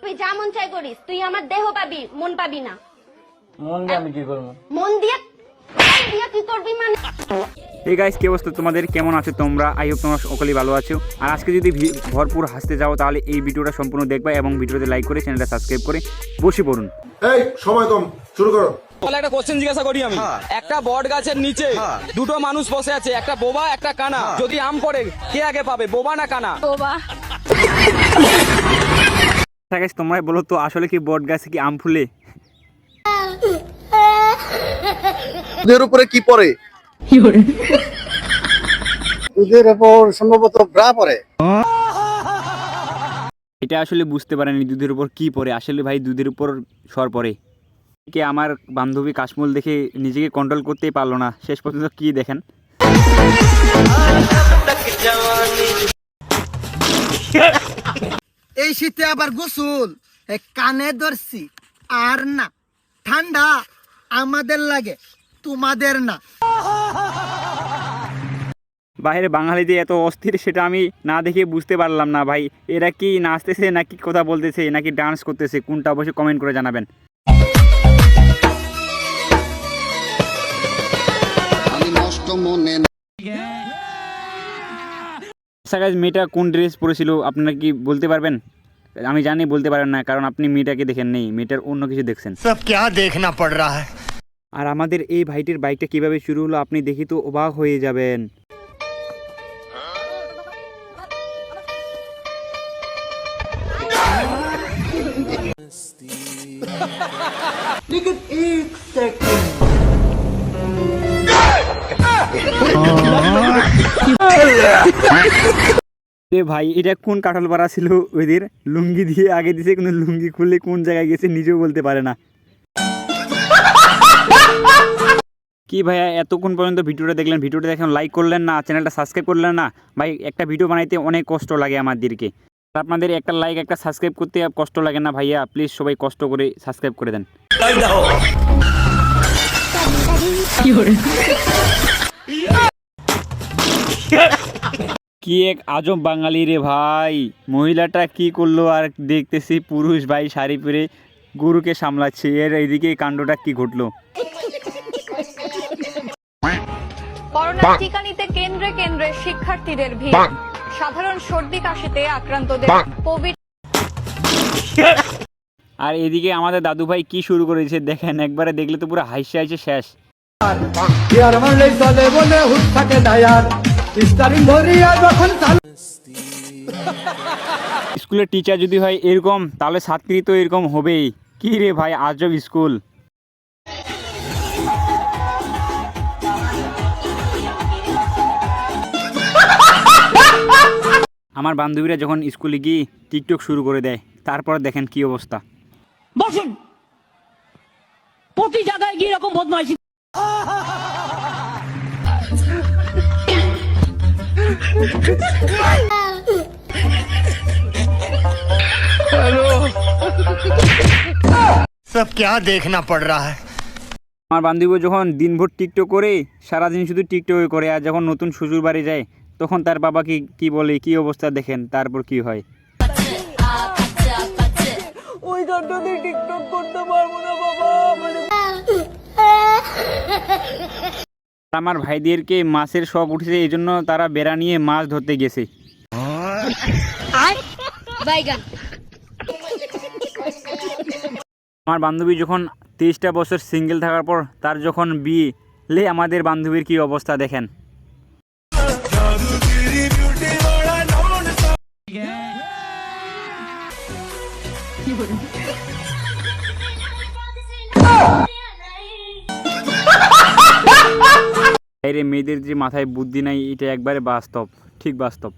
তুই যা মন চাই করিস, তুই আমার দেহ পাবি, মন পাবি না। মন দিয়ে আমি কি করবো? মন দিয়ে কি করবি মানে? এই গাইস, কি অবস্থা তোমাদের? কেমন আছো তোমরা? আই হোপ তোমরা সকলেই ভালো আছো। আর আজকে যদি ভরপুর হাসতে যাও তাহলে এই ভিডিওটা সম্পূর্ণ দেখবা এবং ভিডিওতে লাইক করে চ্যানেলটা সাবস্ক্রাইব করে বসে পড়ুন। এই সময় কম, শুরু করো। তাহলে একটা কোশ্চেন জিজ্ঞাসা করি আমি। একটা বট গাছের নিচে দুটো মানুষ বসে আছে, একটা বোবা একটা কানা। যদি আম পড়ে কে আগে পাবে, বোবা না কানা? বোবা। গাইস, তোমরাই বলো তো, আসলে কি বট গাছে কি আম ফুলে? দুধের উপরে কি পড়ে? দুধের উপর সম্ভবত ব্রা পড়ে। এটা আসলে বুঝতে পারেনি দুধের উপর কি পড়ে। আসলে ভাই দুধের উপর সর পড়ে। কে আমার বান্ধবী কাশমুল দেখে নিজেকে কন্ট্রোল করতেই পারলো না। শেষ পর্যন্ত কি দেখেন। এই শীতে আবার গোসল কানে ধরছি। আর না, ঠান্ডা আমাদের লাগে, তোমাদের না। বাইরে বাঙালিদের এত অস্থির, সেটা আমি না দেখে বুঝতে পারলাম না ভাই। এরা কি নাচতেছে নাকি কথা বলতেছে নাকি ডান্স করতেছে, কোনটা অবশ্যই কমেন্ট করে জানাবেন। মেয়েটা কোন ড্রেস পরেছিল আপনারা কি বলতে পারবেন? আমি জানি বলতে পারেন না, কারণ আপনি মেয়েটাকে দেখেন নেই, মেয়েটার অন্য কিছু দেখছেন। সব क्या देखना पड़ रहा है। আর আমাদের এই ভাইটির বাইকটা কিভাবে শুরু হলো আপনি দেখি তো অবাক হয়ে যাবেন। ভাই এটা কোন কাঁঠাল পাড়া ছিল? ওদের লুঙ্গি দিয়ে আগে দিছে, কিন্তু লুঙ্গি খুললে কোন জায়গায় গেছে নিজেও বলতে পারে না। কি ভাইয়া, এতক্ষণ পর্যন্ত ভিডিওটা দেখলেন, ভিডিওটা দেখেন লাইক করলেন না, চ্যানেলটা সাবস্ক্রাইব করলেন না। ভাই একটা ভিডিও বানাইতে অনেক কষ্ট লাগে আমাদেরকে। আপনাদের একটা লাইক একটা সাবস্ক্রাইব করতে কষ্ট লাগে না ভাইয়া? প্লিজ সবাই কষ্ট করে সাবস্ক্রাইব করে দেন। কি এক আজব বাঙালি রে ভাই। মহিলাটা কি করলো আর দেখতেছি পুরুষ ভাই শাড়ি পরে গরুকে সামলাচ্ছে। এর এইদিকে কাণ্ডটা কি ঘটলো? করোনা টিকা নিতে কেন্দ্রে কেন্দ্রে শিক্ষার্থীদের ভিড়। সাধারণ সর্দি কাশিতে আক্রান্তদের কোভিড। আর এদিকে আমাদের দাদু ভাই কি শুরু করেছে দেখেন, একবারে দেখলে তো পুরো হাসি হাসি শেষ। স্কুলের টিচার যদি হয় এরকম, তাহলে ছাত্রী তো এরকম হবেই। কি রে ভাই, আজব স্কুল। আমার বান্ধবীরা যখন স্কুলে গিয়ে টিকটক শুরু করে দেয়, তারপর দেখেন কি অবস্থা। বসুন, প্রতি জায়গায় গিয়ে এরকম বদমাইশি। सब क्या देखना पड़ रहा है। আমার বান্ধবী যখন দিনভর টিকটক করে, সারাদিন শুধু টিকটক করে, আর যখন নতুন শ্বশুর বাড়ি যায় তখন তার বাবা কি বলে, কি অবস্থা দেখেন তারপর কি হয়। ওই দণ্ডতে টিকটক করতে পারবো না বাবা। আমার ভাইদেরকে মাছের শখ উঠেছে, এই জন্য তারা বেড়া নিয়ে মাছ ধরতে গেছে। আমার বান্ধবী যখন 23টা বছর সিঙ্গেল থাকার পর তার যখন বিয়ে, আমাদের বান্ধবীর কি অবস্থা দেখেন। মেয়েদের যে মাথায় বুদ্ধি নাই, এটা একবারে বাস্তব, ঠিক বাস্তব।